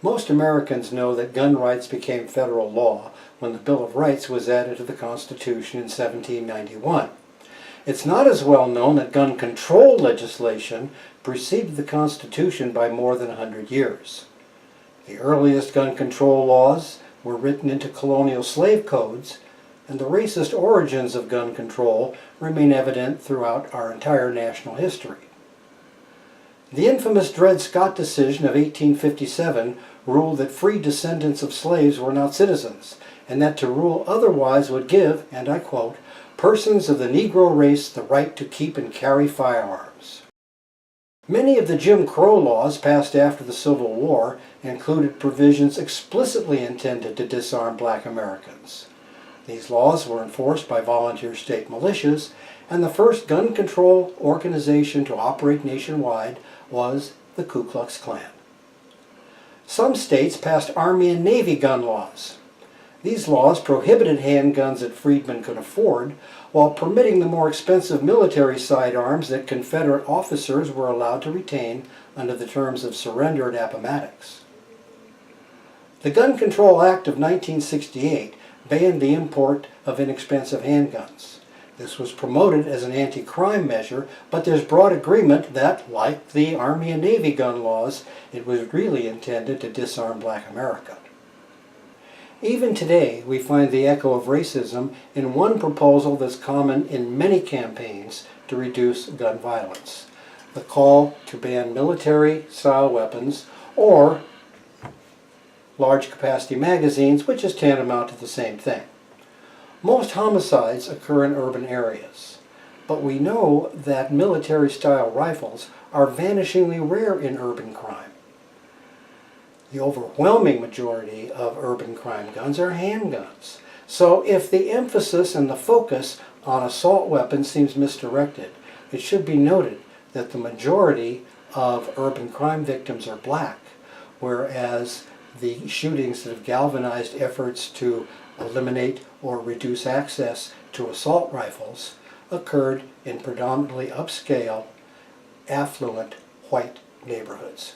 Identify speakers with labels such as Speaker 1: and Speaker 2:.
Speaker 1: Most Americans know that gun rights became federal law when the Bill of Rights was added to the Constitution in 1791. It's not as well known that gun control legislation preceded the Constitution by more than 100 years. The earliest gun control laws were written into colonial slave codes, and the racist origins of gun control remain evident throughout our entire national history. The infamous Dred Scott decision of 1857 ruled that free descendants of slaves were not citizens, and that to rule otherwise would give, and I quote, persons of the Negro race the right to keep and carry firearms. Many of the Jim Crow laws passed after the Civil War included provisions explicitly intended to disarm black Americans. These laws were enforced by volunteer state militias, and the first gun control organization to operate nationwide was the Ku Klux Klan. Some states passed Army and Navy gun laws. These laws prohibited handguns that freedmen could afford, while permitting the more expensive military sidearms that Confederate officers were allowed to retain under the terms of surrender at Appomattox. The Gun Control Act of 1968 banned the import of inexpensive handguns. This was promoted as an anti-crime measure, but there's broad agreement that, like the Army and Navy gun laws, it was really intended to disarm black America. Even today, we find the echo of racism in one proposal that's common in many campaigns to reduce gun violence: the call to ban military-style weapons or large-capacity magazines, which is tantamount to the same thing. Most homicides occur in urban areas, but we know that military-style rifles are vanishingly rare in urban crime. The overwhelming majority of urban crime guns are handguns. So if the emphasis and the focus on assault weapons seems misdirected, it should be noted that the majority of urban crime victims are black, whereas the shootings that have galvanized efforts to eliminate or reduce access to assault rifles occurred in predominantly upscale, affluent, white neighborhoods.